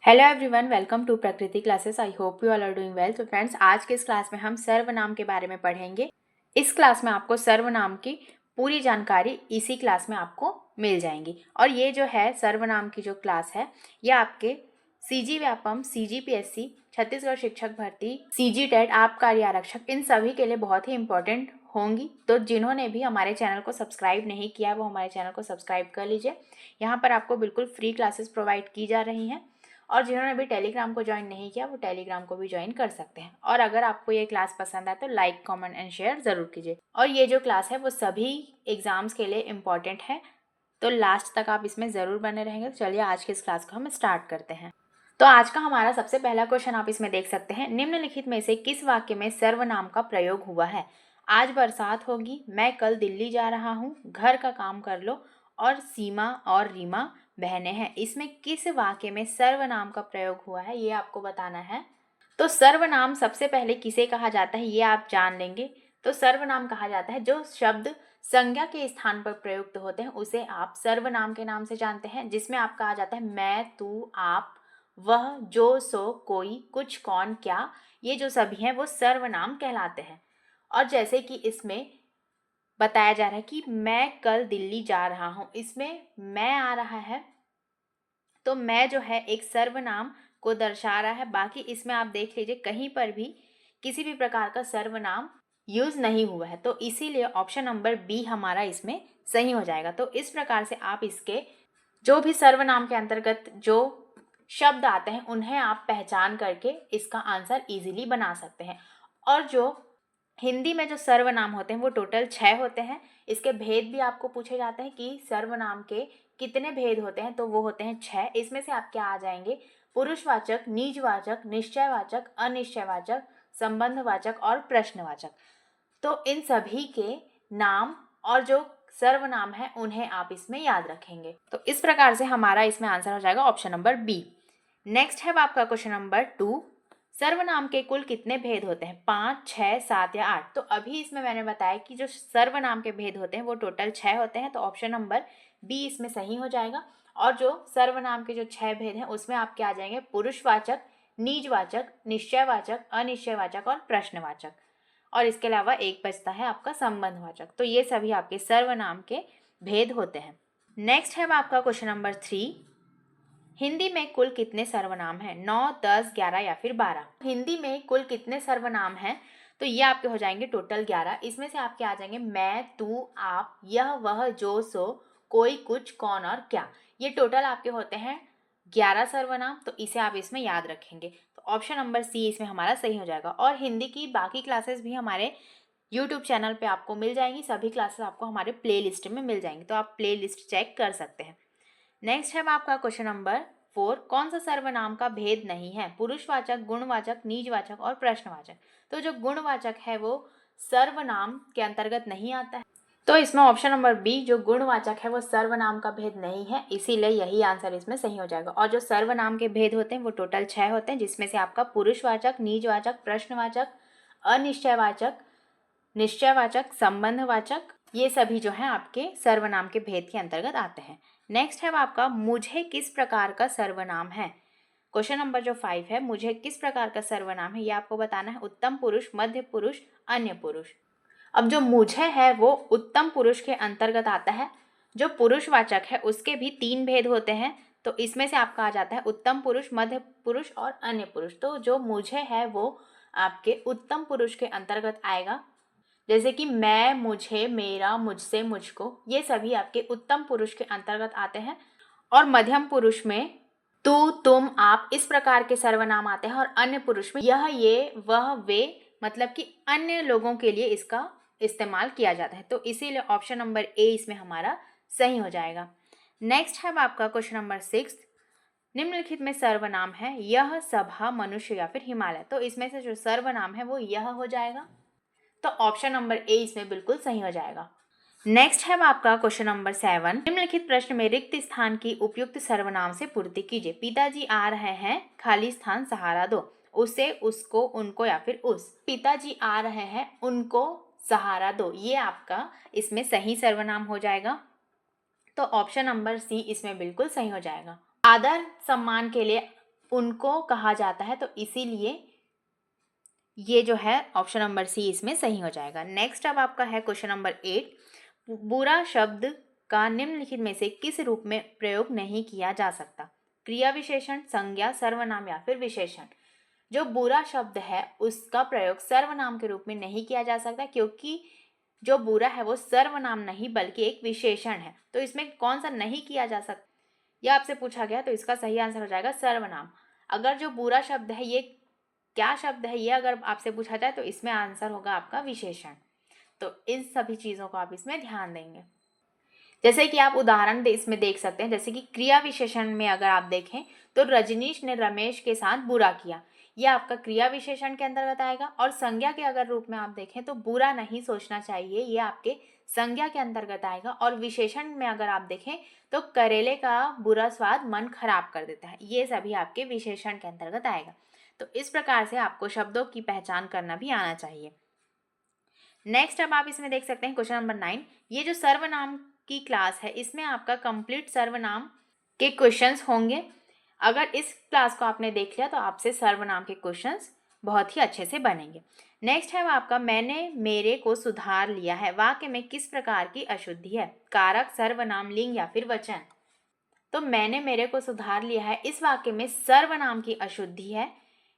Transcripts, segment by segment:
Hello everyone, welcome to Prakriti classes. I hope you all are doing well. तो friends, आज के इस class में हम सर्वनाम के बारे में पढ़ेंगे। इस क्लास में आपको सर्वनाम की पूरी जानकारी इसी क्लास में आपको मिल जाएंगी। और ये जो है सर्वनाम की जो क्लास है, ये आपके सीजी व्यापम, CGPSC, छत्तीसगढ़ शिक्षक भर्ती, CG टेट, आप कार्य आरक्षक, इन सभी के लिए बहुत ही इंपॉर्टेंट होंगी। तो जिन्होंने भी हमारे चैनल को सब्सक्राइब नहीं किया वो हमारे चैनल को सब्सक्राइब कर लीजिए। यहाँ पर आपको बिल्कुल फ्री क्लासेस प्रोवाइड की जा रही हैं। और जिन्होंने अभी टेलीग्राम को ज्वाइन नहीं किया वो टेलीग्राम को भी ज्वाइन कर सकते हैं। और अगर आपको ये क्लास पसंद आए तो लाइक, कमेंट एंड शेयर ज़रूर कीजिए। और ये जो क्लास है वो सभी एग्जाम्स के लिए इम्पॉर्टेंट है, तो लास्ट तक आप इसमें ज़रूर बने रहेंगे। तो चलिए आज के इस क्लास को हम स्टार्ट करते हैं। तो आज का हमारा सबसे पहला क्वेश्चन आप इसमें देख सकते हैं। निम्नलिखित में से किस वाक्य में सर्वनाम का प्रयोग हुआ है? आज बरसात होगी, मैं कल दिल्ली जा रहा हूँ, घर का काम कर लो, और सीमा और रीमा बहनें हैं। इसमें किस वाक्य में सर्वनाम का प्रयोग हुआ है ये आपको बताना है। तो सर्वनाम सबसे पहले किसे कहा जाता है ये आप जान लेंगे। तो सर्वनाम कहा जाता है जो शब्द संज्ञा के स्थान पर प्रयुक्त होते हैं उसे आप सर्वनाम के नाम से जानते हैं। जिसमें आपका आ जाता है मैं, तू, आप, वह, जो, सो, कोई, कुछ, कौन, क्या, ये जो सभी हैं वो सर्वनाम कहलाते हैं। और जैसे कि इसमें बताया जा रहा है कि मैं कल दिल्ली जा रहा हूँ, इसमें मैं आ रहा है, तो मैं जो है एक सर्वनाम को दर्शा रहा है। बाकी इसमें आप देख लीजिए कहीं पर भी किसी भी प्रकार का सर्वनाम यूज नहीं हुआ है, तो इसीलिए ऑप्शन नंबर बी हमारा इसमें सही हो जाएगा। तो इस प्रकार से आप इसके जो भी सर्वनाम के अंतर्गत जो शब्द आते हैं उन्हें आप पहचान करके इसका आंसर इजीली बना सकते हैं। और जो हिंदी में जो सर्वनाम होते हैं वो टोटल 6 होते हैं। इसके भेद भी आपको पूछे जाते हैं कि सर्वनाम के कितने भेद होते हैं, तो वो होते हैं 6। इसमें से आप क्या आ जाएंगे? पुरुषवाचक, निजवाचक, निश्चयवाचक, अनिश्चयवाचक, संबंधवाचक और प्रश्नवाचक। तो इन सभी के नाम और जो सर्वनाम है उन्हें आप इसमें याद रखेंगे। तो इस प्रकार से हमारा इसमें आंसर हो जाएगा ऑप्शन नंबर बी। नेक्स्ट है आपका क्वेश्चन नंबर 2। सर्वनाम के कुल कितने भेद होते हैं? 5, 6, 7 या 8? तो अभी इसमें मैंने बताया कि जो सर्वनाम के भेद होते हैं वो टोटल 6 होते हैं, तो ऑप्शन नंबर बी इसमें सही हो जाएगा। और जो सर्वनाम के जो 6 भेद हैं उसमें आपके आ जाएंगे पुरुषवाचक, निजवाचक, निश्चयवाचक, अनिश्चयवाचक और प्रश्नवाचक। और इसके अलावा एक बचता है आपका संबंधवाचक। तो ये सभी आपके सर्वनाम के भेद होते हैं। नेक्स्ट है आपका क्वेश्चन नंबर 3। हिंदी में कुल कितने सर्वनाम हैं? 9, 10, 11 या फिर 12? हिंदी में कुल कितने सर्वनाम हैं? तो ये आपके हो जाएंगे टोटल 11। इसमें से आपके आ जाएंगे मैं, तू, आप, यह, वह, जो, सो, कोई, कुछ, कौन और क्या। ये टोटल आपके होते हैं 11 सर्वनाम। तो इसे आप इसमें याद रखेंगे। तो ऑप्शन नंबर सी इसमें हमारा सही हो जाएगा। और हिंदी की बाकी क्लासेस भी हमारे यूट्यूब चैनल पे आपको मिल जाएंगी। सभी क्लासेस आपको हमारे प्ले लिस्ट में मिल जाएंगी, तो आप प्ले लिस्ट चेक कर सकते हैं। नेक्स्ट है आपका क्वेश्चन नंबर 4। कौन सा सर्वनाम का भेद नहीं है? पुरुषवाचक, गुणवाचक, निजवाचक और प्रश्नवाचक। तो जो गुणवाचक है वो सर्वनाम के अंतर्गत नहीं आता है, तो इसमें ऑप्शन नंबर बी जो गुणवाचक है वो सर्वनाम का भेद नहीं है, इसीलिए यही आंसर इसमें सही हो जाएगा। और जो सर्वनाम के भेद होते हैं वो टोटल 6 होते हैं, जिसमें से आपका पुरुषवाचक, निजवाचक, प्रश्नवाचक, अनिश्चयवाचक, निश्चयवाचक, संबंधवाचक, ये सभी जो हैं आपके सर्वनाम के भेद के अंतर्गत आते हैं। नेक्स्ट है आपका मुझे किस प्रकार का सर्वनाम है? क्वेश्चन नंबर जो 5 है, मुझे किस प्रकार का सर्वनाम है ये आपको बताना है। उत्तम पुरुष, मध्य पुरुष, अन्य पुरुष। अब जो मुझे है वो उत्तम पुरुष के अंतर्गत आता है। जो पुरुषवाचक है उसके भी 3 भेद होते हैं, तो इसमें से आपका आ जाता है उत्तम पुरुष, मध्य पुरुष और अन्य पुरुष। तो जो मुझे है वो आपके उत्तम पुरुष के अंतर्गत आएगा। जैसे कि मैं, मुझे, मेरा, मुझसे, मुझको, ये सभी आपके उत्तम पुरुष के अंतर्गत आते हैं। और मध्यम पुरुष में तू, तुम, आप, इस प्रकार के सर्वनाम आते हैं। और अन्य पुरुष में यह, ये, वह, वे, मतलब कि अन्य लोगों के लिए इसका इस्तेमाल किया जाता है। तो इसीलिए ऑप्शन नंबर ए इसमें हमारा सही हो जाएगा। नेक्स्ट है आपका क्वेश्चन नंबर 6। निम्नलिखित में सर्वनाम है यह, सभा, मनुष्य या फिर हिमालय। तो इसमें से जो सर्वनाम है वो यह हो जाएगा, तो ऑप्शन नंबर ए इसमें बिल्कुल सही हो जाएगा। नेक्स्ट है आपका क्वेश्चन नंबर 7। निम्नलिखित प्रश्न में रिक्त स्थान की उपयुक्त सर्वनाम से पूर्ति कीजिए। पिताजी आ रहे हैं, खाली स्थान सहारा दो। उसे, उसको, उनको या फिर उस। पिताजी आ रहे हैं, उनको सहारा दो, ये आपका इसमें सही सर्वनाम हो जाएगा। तो ऑप्शन नंबर सी इसमें बिल्कुल सही हो जाएगा। आदर सम्मान के लिए उनको कहा जाता है। तो इसीलिए ये जो है ऑप्शन नंबर सी इसमें सही हो जाएगा। नेक्स्ट अब आपका है क्वेश्चन नंबर 8। बुरा शब्द का निम्नलिखित में से किस रूप में प्रयोग नहीं किया जा सकता? क्रिया विशेषण, संज्ञा, सर्वनाम या फिर विशेषण। जो बुरा शब्द है उसका प्रयोग सर्वनाम के रूप में नहीं किया जा सकता, क्योंकि जो बुरा है वो सर्वनाम नहीं बल्कि एक विशेषण है। तो इसमें कौन सा नहीं किया जा सकता, यह आपसे पूछा गया। तो इसका सही आंसर हो जाएगा सर्वनाम। अगर जो बुरा शब्द है ये क्या शब्द है, ये अगर आपसे पूछा जाए तो इसमें आंसर होगा आपका विशेषण। तो इन सभी चीज़ों को आप इसमें ध्यान देंगे। जैसे कि आप उदाहरण इसमें देख सकते हैं, जैसे कि क्रिया विशेषण में अगर आप देखें तो रजनीश ने रमेश के साथ बुरा किया, यह आपका क्रिया विशेषण के अंतर्गत आएगा। और संज्ञा के अगर रूप में आप देखें तो बुरा नहीं सोचना चाहिए, ये आपके संज्ञा के अंतर्गत आएगा। और विशेषण में अगर आप देखें तो करेले का बुरा स्वाद मन खराब कर देता है, ये सभी आपके विशेषण के अंतर्गत आएगा। तो इस प्रकार से आपको शब्दों की पहचान करना भी आना चाहिए। नेक्स्ट अब आप इसमें देख सकते हैं क्वेश्चन नंबर 9। ये जो सर्वनाम की क्लास है इसमें आपका कंप्लीट सर्वनाम के क्वेश्चंस होंगे। अगर इस क्लास को आपने देख लिया तो आपसे सर्वनाम के क्वेश्चंस बहुत ही अच्छे से बनेंगे। नेक्स्ट है आपका मैंने मेरे को सुधार लिया है। वाक्य में किस प्रकार की अशुद्धि है? कारक, सर्वनाम, लिंग या फिर वचन। तो मैंने मेरे को सुधार लिया है, इस वाक्य में सर्वनाम की अशुद्धि है।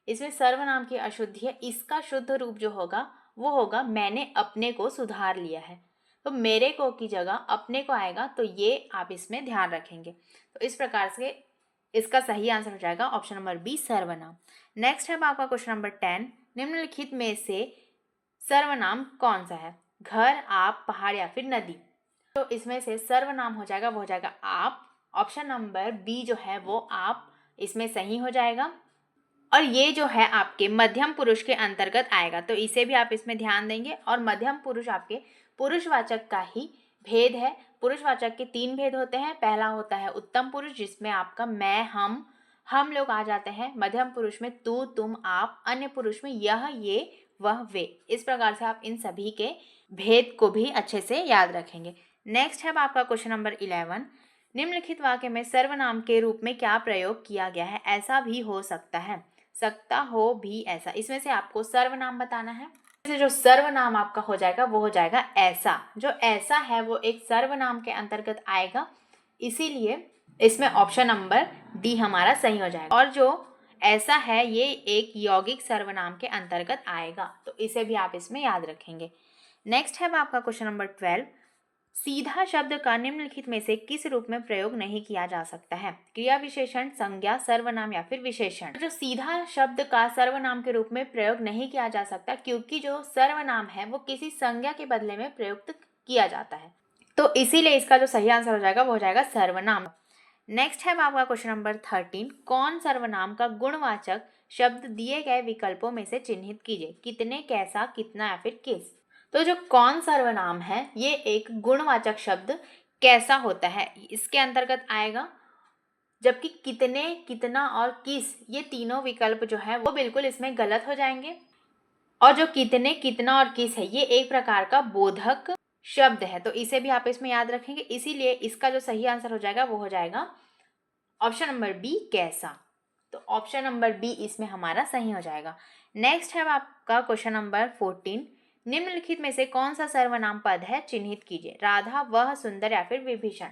इसमें सर्वनाम की अशुद्धि है, इसका शुद्ध रूप जो होगा वो होगा मैंने अपने को सुधार लिया है। तो मेरे को की जगह अपने को आएगा, तो ये आप इसमें ध्यान रखेंगे। तो इस प्रकार से इसका सही आंसर हो जाएगा ऑप्शन नंबर बी सर्वनाम। नेक्स्ट है आपका क्वेश्चन नंबर 10। निम्नलिखित में से सर्वनाम कौन सा है? घर, आप, पहाड़ या फिर नदी। तो इसमें से सर्वनाम हो जाएगा वो हो जाएगा आप। ऑप्शन नंबर बी जो है वो आप इसमें सही हो जाएगा। और ये जो है आपके मध्यम पुरुष के अंतर्गत आएगा, तो इसे भी आप इसमें ध्यान देंगे। और मध्यम पुरुष आपके पुरुषवाचक का ही भेद है। पुरुषवाचक के 3 भेद होते हैं। पहला होता है उत्तम पुरुष, जिसमें आपका मैं, हम लोग आ जाते हैं। मध्यम पुरुष में तू, तुम, आप। अन्य पुरुष में यह, ये, वह, वे। इस प्रकार से आप इन सभी के भेद को भी अच्छे से याद रखेंगे। नेक्स्ट है आपका क्वेश्चन नंबर 11। निम्नलिखित वाक्य में सर्वनाम के रूप में क्या प्रयोग किया गया है? ऐसा भी हो सकता है, सकता हो भी ऐसा। इसमें से आपको सर्वनाम बताना है। इसमें जो सर्वनाम आपका हो जाएगा वो हो जाएगा ऐसा। जो ऐसा है वो एक सर्वनाम के अंतर्गत आएगा, इसीलिए इसमें ऑप्शन नंबर डी हमारा सही हो जाएगा। और जो ऐसा है ये एक यौगिक सर्वनाम के अंतर्गत आएगा, तो इसे भी आप इसमें याद रखेंगे। नेक्स्ट है आपका क्वेश्चन नंबर 12। सीधा शब्द का निम्नलिखित में से किस रूप में प्रयोग नहीं किया जा सकता है? क्रिया विशेषण, संज्ञा, सर्वनाम या फिर विशेषण। जो सीधा शब्द का सर्वनाम के रूप में प्रयोग नहीं किया जा सकता, क्योंकि जो सर्वनाम है वो किसी संज्ञा के बदले में प्रयुक्त किया जाता है। तो इसीलिए इसका जो सही आंसर हो जाएगा वो हो जाएगा सर्वनाम। नेक्स्ट है आपका क्वेश्चन नंबर 13। कौन सर्वनाम का गुणवाचक शब्द दिए गए विकल्पों में से चिन्हित कीजिए? कितने, कैसा, कितना या फिर किस। तो जो कौन सर्वनाम है ये एक गुणवाचक शब्द कैसा होता है इसके अंतर्गत आएगा, जबकि कितने, कितना और किस ये तीनों विकल्प जो है वो बिल्कुल इसमें गलत हो जाएंगे। और जो कितने, कितना और किस है ये एक प्रकार का बोधक शब्द है, तो इसे भी आप इसमें याद रखेंगे। इसीलिए इसका जो सही आंसर हो जाएगा वो हो जाएगा ऑप्शन नंबर बी कैसा। तो ऑप्शन नंबर बी इसमें हमारा सही हो जाएगा। नेक्स्ट है आपका क्वेश्चन नंबर 14। निम्नलिखित में से कौन सा सर्वनाम पद है? चिन्हित कीजिए। राधा, वह, सुंदर या फिर विभीषण।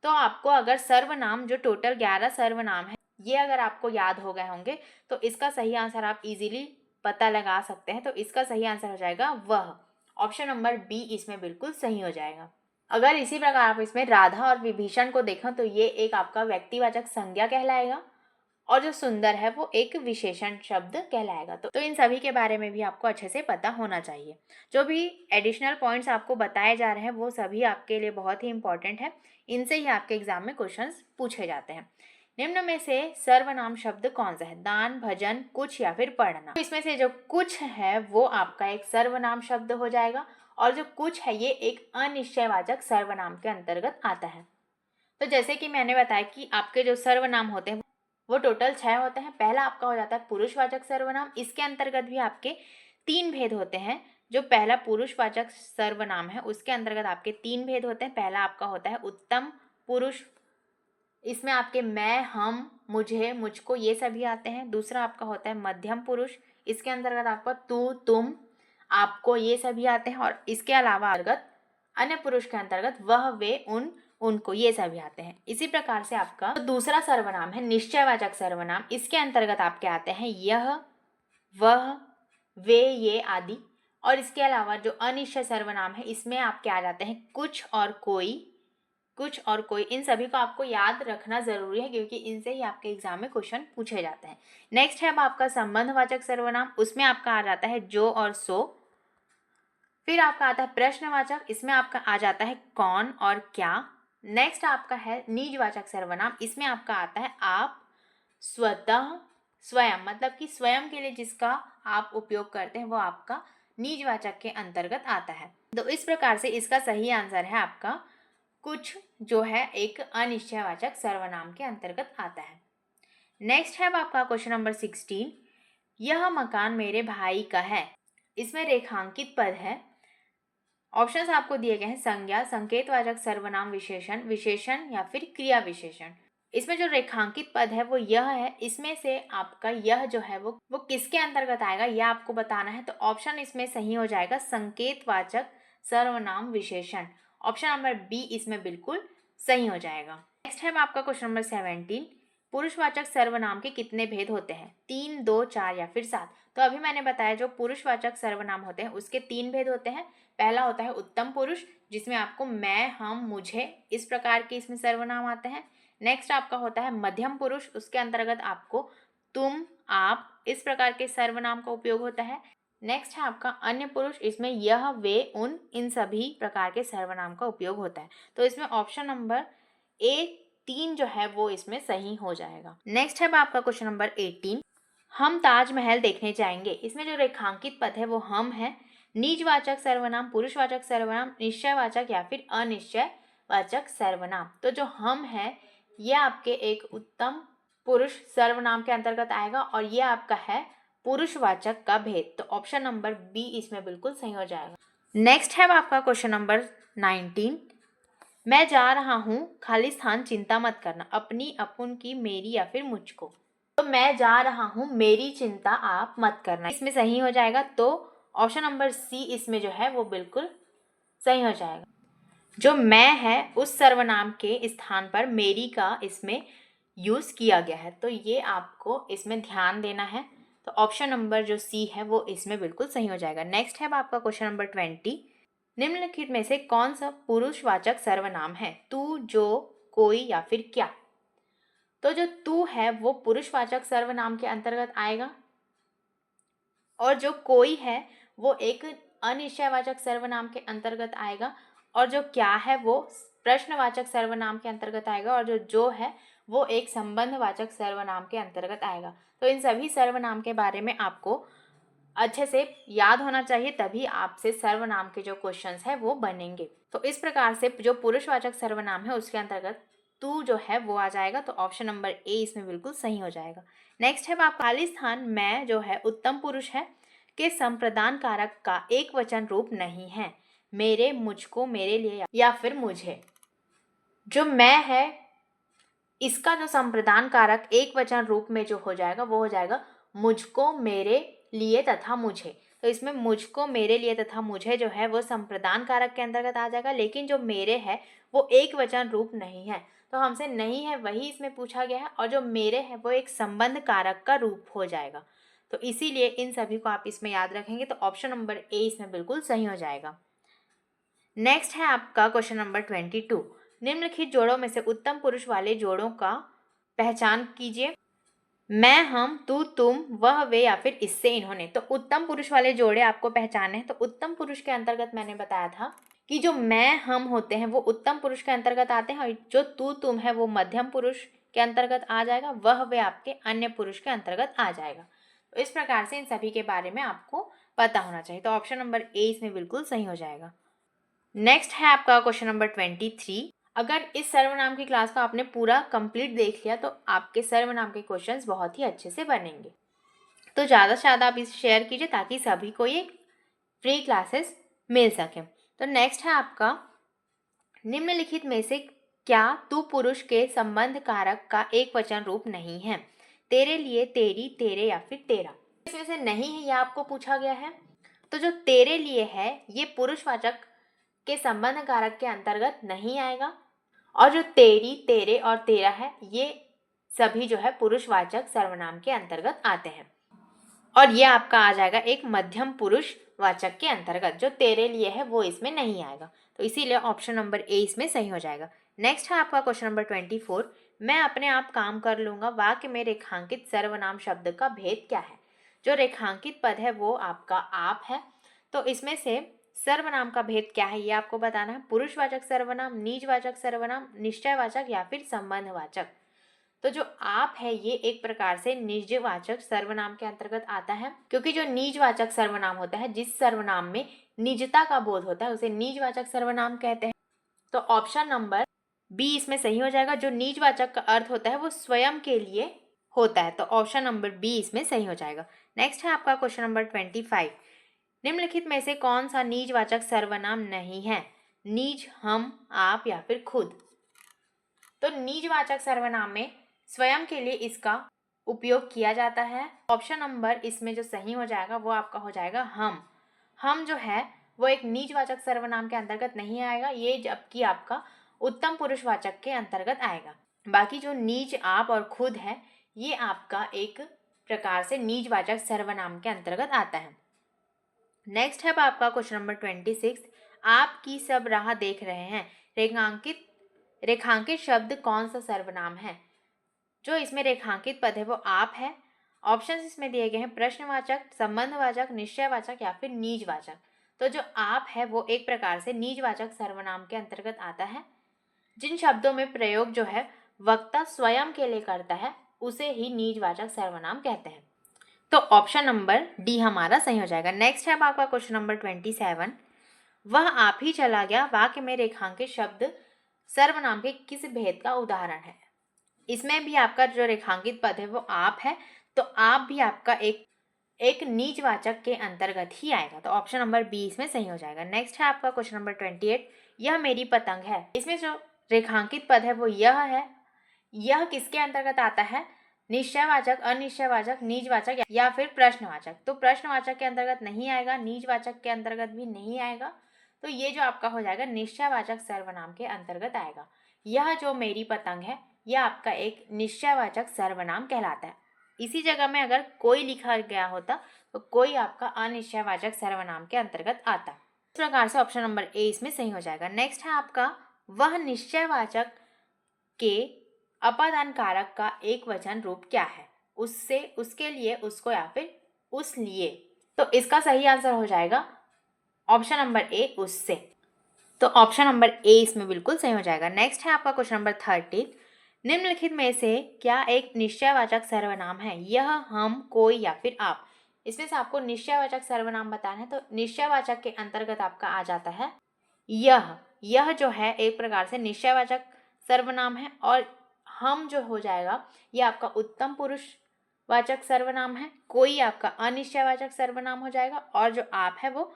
तो आपको अगर सर्वनाम जो टोटल 11 सर्वनाम है ये अगर आपको याद हो गए होंगे तो इसका सही आंसर आप इजीली पता लगा सकते हैं। तो इसका सही आंसर हो जाएगा वह। ऑप्शन नंबर बी इसमें बिल्कुल सही हो जाएगा। अगर इसी प्रकार आप इसमें राधा और विभीषण को देखें तो ये एक आपका व्यक्तिवाचक संज्ञा कहलाएगा, और जो सुंदर है वो एक विशेषण शब्द कहलाएगा। तो इन सभी के बारे में भी आपको अच्छे से पता होना चाहिए। जो भी एडिशनल पॉइंट्स आपको बताए जा रहे हैं वो सभी आपके लिए बहुत ही इंपॉर्टेंट है। इनसे ही आपके एग्जाम में क्वेश्चंस पूछे जाते हैं। निम्न में से सर्वनाम शब्द कौन सा है? दान, भजन, कुछ या फिर पढ़ना। तो इसमें से जो कुछ है वो आपका एक सर्वनाम शब्द हो जाएगा, और जो कुछ है ये एक अनिश्चयवाचक सर्वनाम के अंतर्गत आता है। तो जैसे कि मैंने बताया कि आपके जो सर्वनाम होते हैं वो टोटल 6 होते हैं। पहला आपका हो जाता है पुरुषवाचक सर्वनाम। इसके अंतर्गत भी आपके 3 भेद होते हैं। जो पहला पुरुषवाचक सर्वनाम है उसके अंतर्गत आपके 3 भेद होते हैं। पहला आपका होता है उत्तम पुरुष इसमें आपके मैं, हम, मुझे, मुझको ये सभी आते हैं। दूसरा आपका होता है मध्यम पुरुष, इसके अंतर्गत आपका तू, तुम, आपको ये सभी आते हैं। और इसके अलावा अंतर्गत अन्य पुरुष के अंतर्गत वह, वे, उन, उनको ये सभी आते हैं। इसी प्रकार से आपका दूसरा सर्वनाम है निश्चयवाचक सर्वनाम। इसके अंतर्गत आपके आते हैं यह, वह, वे, ये आदि। और इसके अलावा जो अनिश्चय सर्वनाम है इसमें आपके आ जाते हैं कुछ और कोई, कुछ और कोई। इन सभी को आपको याद रखना जरूरी है क्योंकि इनसे ही आपके एग्जाम में क्वेश्चन पूछे जाते हैं। नेक्स्ट है अब आपका संबंधवाचक सर्वनाम। उसमें आपका आ जाता है जो और सो। फिर आपका आता है प्रश्नवाचक, इसमें आपका आ जाता है कौन और क्या। नेक्स्ट आपका है निजवाचक सर्वनाम। इसमें आपका आता है आप, स्वतः, स्वयं, मतलब कि स्वयं के लिए जिसका आप उपयोग करते हैं वो आपका निजवाचक के अंतर्गत आता है। तो इस प्रकार से इसका सही आंसर है आपका कुछ, जो है एक अनिश्चयवाचक सर्वनाम के अंतर्गत आता है। नेक्स्ट है आपका क्वेश्चन नंबर 16। यह मकान मेरे भाई का है। इसमें रेखांकित पद है। ऑप्शंस आपको दिए गए हैं संज्ञा, संकेतवाचक सर्वनाम विशेषण, विशेषण या फिर क्रिया विशेषण। इसमें जो रेखांकित पद है वो यह है। इसमें से आपका यह जो है वो किसके अंतर्गत आएगा यह आपको बताना है। तो ऑप्शन इसमें सही हो जाएगा संकेतवाचक सर्वनाम विशेषण। ऑप्शन नंबर बी इसमें बिल्कुल सही हो जाएगा। नेक्स्ट है आपका क्वेश्चन नंबर 17। पुरुषवाचक सर्वनाम के कितने भेद होते हैं? 3, 2, 4 या फिर 7। तो अभी मैंने बताया जो पुरुषवाचक सर्वनाम होते हैं उसके 3 भेद होते हैं। पहला होता है उत्तम पुरुष, जिसमें आपको मैं, हम, मुझे इस प्रकार के इसमें सर्वनाम आते हैं। नेक्स्ट आपका होता है मध्यम पुरुष, उसके अंतर्गत आपको तुम, आप इस प्रकार के सर्वनाम का उपयोग होता है। नेक्स्ट है आपका अन्य पुरुष, इसमें यह, वे, उन, इन सभी प्रकार के सर्वनाम का उपयोग होता है। तो इसमें ऑप्शन नंबर ए 3 जो है वो इसमें सही हो जाएगा। नेक्स्ट है आपका क्वेश्चन नंबर 18। हम ताजमहल देखने जाएंगे। इसमें जो रेखांकित पद है वो हम है। निजवाचक सर्वनाम, पुरुषवाचक सर्वनाम, निश्चयवाचक या फिर अनिश्चयवाचक सर्वनाम। तो जो हम है यह आपके एक उत्तम पुरुष सर्वनाम के अंतर्गत आएगा और यह आपका है पुरुषवाचक का भेद। तो ऑप्शन नंबर बी इसमें बिल्कुल सही हो जाएगा। नेक्स्ट है आपका क्वेश्चन नंबर 19। मैं जा रहा हूँ, खाली स्थान चिंता मत करना, अपनी, अपन की, मेरी या फिर मुझको। तो मैं जा रहा हूँ, मेरी चिंता आप मत करना, इसमें सही हो जाएगा। तो ऑप्शन नंबर सी इसमें जो है वो बिल्कुल सही हो जाएगा। जो मैं है उस सर्वनाम के स्थान पर मेरी का इसमें यूज किया गया है, तो ये आपको इसमें ध्यान देना है। तो ऑप्शन नंबर जो सी है वो इसमें बिल्कुल सही हो जाएगा। नेक्स्ट है आपका क्वेश्चन नंबर 20। निम्नलिखित में से कौन सा पुरुषवाचक सर्वनाम है? तू, जो, कोई या फिर क्या। तो जो तू है वो पुरुषवाचक सर्वनाम के अंतर्गत आएगा और जो कोई है वो एक अनिश्चयवाचक सर्वनाम के अंतर्गत आएगा और जो क्या है वो प्रश्नवाचक सर्वनाम के अंतर्गत आएगा और जो है वो एक संबंधवाचक सर्वनाम के अंतर्गत आएगा। तो इन सभी सर्वनाम के बारे में आपको अच्छे से याद होना चाहिए, तभी आपसे सर्वनाम के जो क्वेश्चंस है वो बनेंगे। तो इस प्रकार से जो पुरुषवाचक सर्वनाम है उसके अंतर्गत तू जो है वो आ जाएगा। तो ऑप्शन नंबर ए इसमें बिल्कुल सही हो जाएगा। नेक्स्ट है आप खाली स्थान मैं जो है उत्तम पुरुष है के संप्रदान कारक का एक वचन रूप नहीं है। मेरे, मुझको, मेरे लिए या फिर मुझे। जो मैं है इसका जो संप्रदान कारक एक वचन रूप में जो हो जाएगा वो हो जाएगा मुझको, मेरे लिए तथा मुझे। तो इसमें मुझको, मेरे लिए तथा मुझे जो है वो संप्रदान कारक के अंतर्गत आ जाएगा, लेकिन जो मेरे है वो एक वचन रूप नहीं है। तो हमसे नहीं है वही इसमें पूछा गया है और जो मेरे है वो एक संबंध कारक का रूप हो जाएगा। तो इसीलिए इन सभी को आप इसमें याद रखेंगे। तो ऑप्शन नंबर ए इसमें बिल्कुल सही हो जाएगा। नेक्स्ट है आपका क्वेश्चन नंबर 22। निम्नलिखित जोड़ों में से उत्तम पुरुष वाले जोड़ों का पहचान कीजिए। मैं, हम, तू, तुम, वह, वे या फिर इससे, इन्होंने। तो उत्तम पुरुष वाले जोड़े आपको पहचानने हैं। तो उत्तम पुरुष के अंतर्गत मैंने बताया था कि जो मैं, हम होते हैं वो उत्तम पुरुष के अंतर्गत आते हैं और जो तू, तुम है वो मध्यम पुरुष के अंतर्गत आ जाएगा, वह, वे आपके अन्य पुरुष के अंतर्गत आ जाएगा। तो इस प्रकार से इन सभी के बारे में आपको पता होना चाहिए। तो ऑप्शन नंबर ए इसमें बिल्कुल सही हो जाएगा। नेक्स्ट है आपका क्वेश्चन नंबर 23। अगर इस सर्वनाम की क्लास का आपने पूरा कंप्लीट देख लिया तो आपके सर्वनाम के क्वेश्चंस बहुत ही अच्छे से बनेंगे। तो ज़्यादा से ज़्यादा आप इसे शेयर कीजिए ताकि सभी को ये फ्री क्लासेस मिल सके। तो नेक्स्ट है आपका निम्नलिखित में से क्या तू पुरुष के संबंध कारक का एक वचन रूप नहीं है। तेरे लिए, तेरी, तेरे या फिर तेरा। इसमें से नहीं है यह आपको पूछा गया है। तो जो तेरे लिए है ये पुरुषवाचक के संबंध कारक के अंतर्गत नहीं आएगा, और जो तेरी, तेरे और तेरा है ये सभी जो है पुरुषवाचक सर्वनाम के अंतर्गत आते हैं, और ये आपका आ जाएगा एक मध्यम पुरुष वाचक के अंतर्गत। जो तेरे लिए है वो इसमें नहीं आएगा, तो इसीलिए ऑप्शन नंबर ए इसमें सही हो जाएगा। नेक्स्ट है आपका क्वेश्चन नंबर 24। मैं अपने आप काम कर लूंगा वाक्य में रेखांकित सर्वनाम शब्द का भेद क्या है। जो रेखांकित पद है वो आपका आप है, तो इसमें से सर्वनाम का भेद क्या है ये आपको बताना है। पुरुषवाचक सर्वनाम, निजवाचक सर्वनाम, निश्चयवाचक या फिर संबंधवाचक। तो जो आप है ये एक प्रकार से निजवाचक सर्वनाम के अंतर्गत आता है, क्योंकि जो निजवाचक सर्वनाम होता है, जिस सर्वनाम में निजता का बोध होता है उसे निजवाचक सर्वनाम कहते हैं। तो ऑप्शन नंबर बी इसमें सही हो जाएगा। जो निजवाचक का अर्थ होता है वो स्वयं के लिए होता है, तो ऑप्शन नंबर बी इसमें सही हो जाएगा। नेक्स्ट है आपका क्वेश्चन नंबर 25। निम्नलिखित में से कौन सा निजवाचक सर्वनाम नहीं है। निज, हम, आप या फिर खुद। तो निजवाचक सर्वनाम में स्वयं के लिए इसका उपयोग किया जाता है। ऑप्शन नंबर इसमें जो सही हो जाएगा वो आपका हो जाएगा हम। हम जो है वो एक निजवाचक सर्वनाम के अंतर्गत नहीं आएगा, ये जबकि आपका उत्तम पुरुषवाचक के अंतर्गत आएगा। बाकी जो निज, आप और खुद है ये आपका एक प्रकार से निजवाचक सर्वनाम के अंतर्गत आता है। नेक्स्ट है आपका क्वेश्चन नंबर 26। आपकी सब राह देख रहे हैं। रेखांकित शब्द कौन सा सर्वनाम है। जो इसमें रेखांकित पद है वो आप है। ऑप्शन इसमें दिए गए हैं प्रश्नवाचक, संबंधवाचक, निश्चयवाचक या फिर निजवाचक। तो जो आप है वो एक प्रकार से निजवाचक सर्वनाम के अंतर्गत आता है। जिन शब्दों में प्रयोग जो है वक्ता स्वयं के लिए करता है उसे ही निजवाचक सर्वनाम कहते हैं। तो ऑप्शन नंबर डी हमारा सही हो जाएगा। नेक्स्ट है आपका क्वेश्चन नंबर 27। वह आप ही चला गया वाक्य में रेखांकित शब्द सर्वनाम के किस भेद का उदाहरण है। इसमें भी आपका जो रेखांकित पद है वो आप है, तो आप भी आपका एक निजवाचक के अंतर्गत ही आएगा, तो ऑप्शन नंबर बी इसमें सही हो जाएगा। नेक्स्ट है आपका क्वेश्चन नंबर 28। यह मेरी पतंग है। इसमें जो रेखांकित पद है वो यह है। यह किसके अंतर्गत आता है। निश्चयवाचक, अनिश्चयवाचक, निजवाचक या फिर प्रश्नवाचक। तो प्रश्नवाचक के अंतर्गत नहीं आएगा, निजवाचक के अंतर्गत भी नहीं आएगा, तो ये जो आपका हो जाएगा निश्चयवाचक सर्वनाम के अंतर्गत आएगा। यह जो मेरी पतंग है यह आपका एक निश्चयवाचक सर्वनाम कहलाता है। इसी जगह में अगर कोई लिखा गया होता तो कोई आपका अनिश्चयवाचक सर्वनाम के अंतर्गत आता। इस प्रकार से ऑप्शन नंबर ए इसमें सही हो जाएगा। नेक्स्ट है आपका वह निश्चयवाचक के अपादान कारक का एक वचन रूप क्या है। उससे, उसके लिए, उसको या फिर उस लिए। तो इसका सही आंसर हो जाएगा ऑप्शन नंबर ए, उससे। तो ऑप्शन नंबर ए इसमें बिल्कुल सही हो जाएगा। नेक्स्ट है आपका क्वेश्चन नंबर 30। निम्नलिखित में से क्या एक निश्चयवाचक सर्वनाम है। यह, हम, कोई या फिर आप। इसमें से आपको निश्चयवाचक सर्वनाम बताना है, तो निश्चयवाचक के अंतर्गत आपका आ जाता है यह। यह जो है एक प्रकार से निश्चयवाचक सर्वनाम है, और हम जो हो जाएगा यह आपका उत्तम पुरुषवाचक सर्वनाम है। कोई आपका अनिश्चयवाचक सर्वनाम हो जाएगा, और जो आप है वो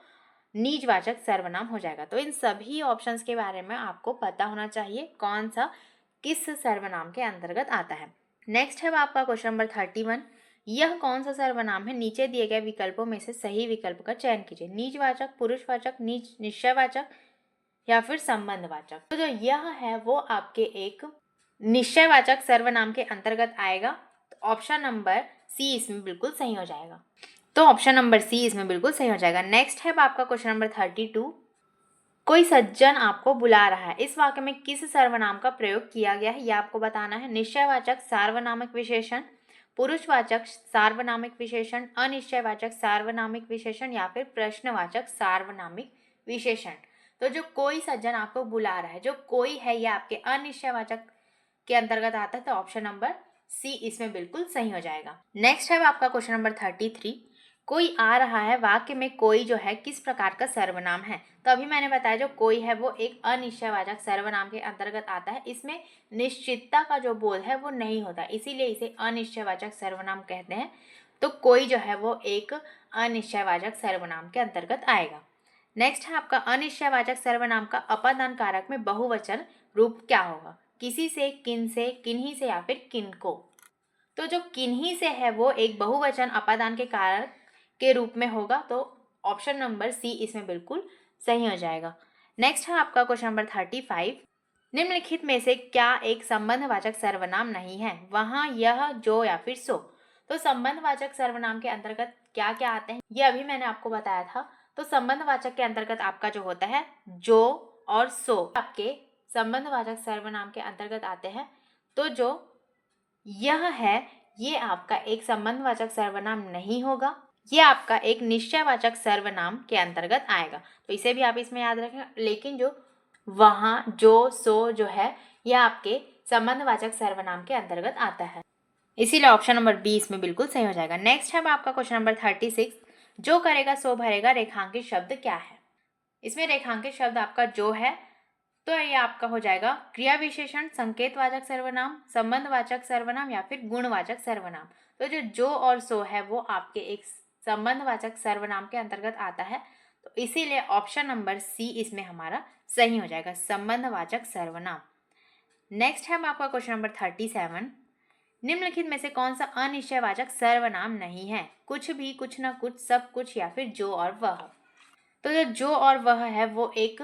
निजवाचक सर्वनाम हो जाएगा। तो इन सभी ऑप्शंस के बारे में आपको पता होना चाहिए कौन सा किस सर्वनाम के अंतर्गत आता है। नेक्स्ट है आपका क्वेश्चन नंबर 31। यह कौन सा सर्वनाम है। नीचे दिए गए विकल्पों में से सही विकल्प का चयन कीजिए। निजवाचक, पुरुषवाचक, निश्चयवाचक या फिर संबंधवाचक। तो जो यह है वो आपके एक निश्चयवाचक सर्वनाम के अंतर्गत आएगा, तो ऑप्शन नंबर सी इसमें बिल्कुल सही हो जाएगा। तो ऑप्शन नंबर सी इसमें बिल्कुल सही हो जाएगा। नेक्स्ट है आपका क्वेश्चन नंबर 32। कोई सज्जन आपको बुला रहा है। इस वाक्य में किस सर्वनाम का प्रयोग किया गया है यह आपको बताना है। निश्चयवाचक सार्वनामिक विशेषण, पुरुषवाचक सार्वनामिक विशेषण, अनिश्चयवाचक सार्वनामिक विशेषण या फिर प्रश्नवाचक सार्वनामिक विशेषण। तो जो कोई सज्जन आपको बुला रहा है, जो कोई है यह आपके अनिश्चयवाचक के अंतर्गत आता है, तो ऑप्शन नंबर सी इसमें बिल्कुल सही हो जाएगा। नेक्स्ट है आपका क्वेश्चन नंबर 33। कोई आ रहा है वाक्य में कोई जो है किस प्रकार का सर्वनाम है। तो अभी मैंने बताया जो कोई है वो एक अनिश्चयवाचक सर्वनाम के अंतर्गत आता है। इसमें निश्चितता का जो बोध है वो नहीं होता, इसीलिए इसे अनिश्चयवाचक सर्वनाम कहते हैं। तो कोई जो है वो एक अनिश्चयवाचक सर्वनाम के अंतर्गत आएगा। नेक्स्ट है आपका अनिश्चयवाचक सर्वनाम का अपादान कारक में बहुवचन रूप क्या होगा? किसी से, किन से, किन्हीं से या फिर किनको। तो जो किन्हीं से है वो एक बहुवचन अपादान के कारक के रूप में होगा, तो ऑप्शन नंबर सी इसमें बिल्कुल सही हो जाएगा। नेक्स्ट है आपका क्वेश्चन नंबर 35। निम्नलिखित में से क्या एक संबंधवाचक सर्वनाम नहीं है? वहां, यह, जो या फिर सो। तो संबंधवाचक सर्वनाम के अंतर्गत क्या क्या आते हैं ये अभी मैंने आपको बताया था। तो संबंधवाचक के अंतर्गत आपका जो होता है जो और सो आपके संबंधवाचक सर्वनाम के अंतर्गत आते हैं। तो जो यह है ये आपका एक संबंधवाचक सर्वनाम नहीं होगा, ये आपका एक निश्चयवाचक सर्वनाम के अंतर्गत आएगा। तो इसे भी आप इसमें याद रखें। लेकिन जो वहाँ, जो, सो जो है यह आपके संबंधवाचक सर्वनाम के अंतर्गत आता है, इसीलिए ऑप्शन नंबर बी इसमें बिल्कुल सही हो जाएगा। नेक्स्ट है आपका क्वेश्चन नंबर 36। जो करेगा सो भरेगा रेखांकित शब्द क्या है? इसमें रेखांकित शब्द आपका जो है तो ये आपका हो जाएगा क्रिया विशेषण, संकेतवाचक सर्वनाम, संबंधवाचक सर्वनाम या फिर गुणवाचक सर्वनाम। तो जो और सो है वो आपके एक संबंधवाचक सर्वनाम के अंतर्गत आता है, तो इसीलिए ऑप्शन नंबर सी इसमें हमारा सही हो जाएगा, संबंधवाचक सर्वनाम। नेक्स्ट है आपका क्वेश्चन नंबर 37। निम्नलिखित में से कौन सा अनिश्चयवाचक सर्वनाम नहीं है? कुछ भी, कुछ न कुछ, सब कुछ या फिर जो और वह। तो जो और वह है वो एक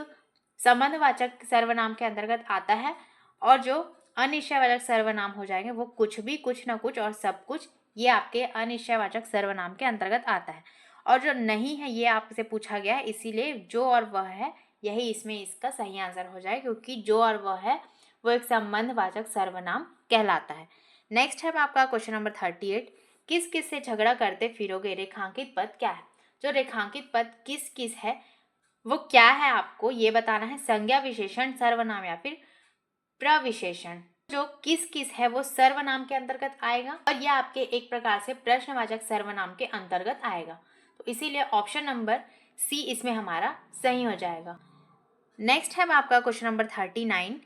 संबंधवाचक सर्वनाम के अंतर्गत आता है, और जो अनिश्चयवाचक सर्वनाम हो जाएंगे वो कुछ भी, कुछ न कुछ और सब कुछ, ये आपके अनिश्चयवाचक सर्वनाम के अंतर्गत आता है। और जो नहीं है ये आपसे पूछा गया है, इसीलिए जो और वह है यही इसमें इसका सही आंसर हो जाए, क्योंकि जो और वह है वो एक संबंधवाचक सर्वनाम कहलाता है। नेक्स्ट है आपका क्वेश्चन नंबर 38। किस किस से झगड़ा करते फिरोगे रेखांकित पद क्या है? जो रेखांकित पद किस किस है वो क्या है आपको ये बताना है। संज्ञा, विशेषण, सर्वनाम या फिर प्रविशेषण। जो किस किस है वो सर्वनाम के अंतर्गत आएगा, और यह आपके एक प्रकार से प्रश्नवाचक सर्वनाम के अंतर्गत आएगा, तो इसीलिए ऑप्शन नंबर सी इसमें हमारा सही हो जाएगा। नेक्स्ट है आपका क्वेश्चन नंबर 39।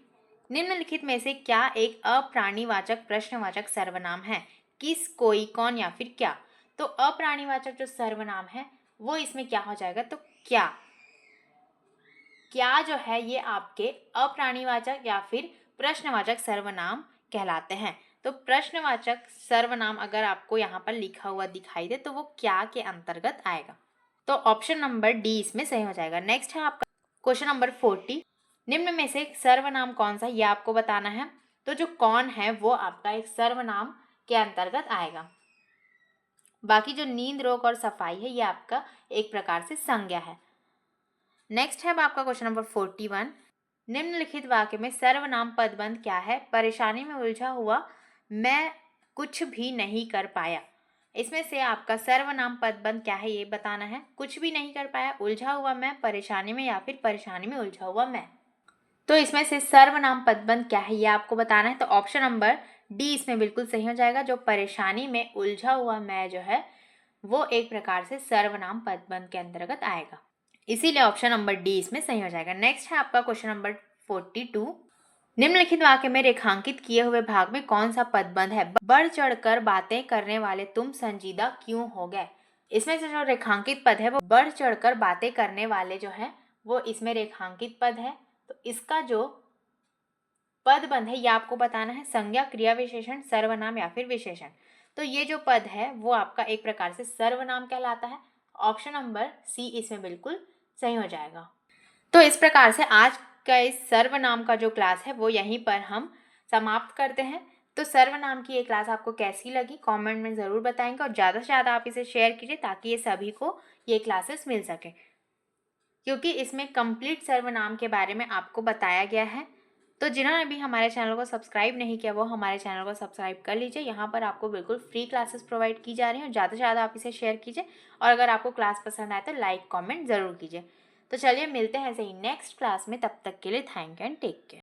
निम्नलिखित में से क्या एक अप्राणीवाचक प्रश्नवाचक सर्वनाम है? किस, कोई, कौन या फिर क्या। तो अप्राणीवाचक जो सर्वनाम है वो इसमें क्या हो जाएगा, तो क्या। क्या जो है ये आपके अप्राणीवाचक या फिर प्रश्नवाचक सर्वनाम कहलाते हैं। तो प्रश्नवाचक सर्वनाम अगर आपको यहाँ पर लिखा हुआ दिखाई दे तो वो क्या के अंतर्गत आएगा, तो ऑप्शन नंबर डी इसमें सही हो जाएगा। नेक्स्ट है आपका क्वेश्चन नंबर 40। निम्न में से सर्वनाम कौन सा, ये आपको बताना है। तो जो कौन है वो आपका एक सर्वनाम के अंतर्गत आएगा। बाकी जो नींद, रोग और सफाई है ये आपका एक प्रकार से संज्ञा है। नेक्स्ट है आपका क्वेश्चन नंबर 41। निम्नलिखित वाक्य में सर्वनाम पदबंध क्या है? परेशानी में उलझा हुआ मैं कुछ भी नहीं कर पाया। इसमें से आपका सर्वनाम पदबंध क्या है ये बताना है। कुछ भी नहीं कर पाया, उलझा हुआ मैं, परेशानी में या फिर परेशानी में उलझा हुआ मैं। तो इसमें से सर्वनाम पदबंध क्या है ये आपको बताना है, तो ऑप्शन नंबर डी इसमें बिल्कुल सही हो जाएगा। जो परेशानी में उलझा हुआ मैं जो है वो एक प्रकार से सर्वनाम पदबंध के अंतर्गत आएगा, इसीलिए ऑप्शन नंबर डी इसमें सही हो जाएगा। नेक्स्ट है आपका क्वेश्चन नंबर 42। निम्नलिखित वाक्य में रेखांकित किए हुए भाग में कौन सा पदबंध है? बढ़ चढ़कर बातें करने वाले तुम संजीदा क्यों हो गए। इसमें से जो रेखांकित पद है वो बढ़ चढ़कर बातें करने वाले जो है वो इसमें रेखांकित पद है, तो इसका जो पदबंध है ये आपको बताना है। संज्ञा, क्रिया विशेषण, सर्वनाम या फिर विशेषण। तो ये जो पद है वो आपका एक प्रकार से सर्वनाम कहलाता है, ऑप्शन नंबर सी इसमें बिल्कुल सही हो जाएगा। तो इस प्रकार से आज का इस सर्वनाम का जो क्लास है वो यहीं पर हम समाप्त करते हैं। तो सर्वनाम की ये क्लास आपको कैसी लगी कमेंट में ज़रूर बताएंगे, और ज़्यादा से ज़्यादा आप इसे शेयर कीजिए ताकि ये सभी को ये क्लासेस मिल सके, क्योंकि इसमें कंप्लीट सर्वनाम के बारे में आपको बताया गया है। तो जिन्होंने भी हमारे चैनल को सब्सक्राइब नहीं किया वो हमारे चैनल को सब्सक्राइब कर लीजिए। यहाँ पर आपको बिल्कुल फ्री क्लासेस प्रोवाइड की जा रही हैं, और ज़्यादा से ज़्यादा आप इसे शेयर कीजिए, और अगर आपको क्लास पसंद आए तो लाइक कमेंट ज़रूर कीजिए। तो चलिए मिलते हैं ऐसे ही नेक्स्ट क्लास में, तब तक के लिए thank you and take care.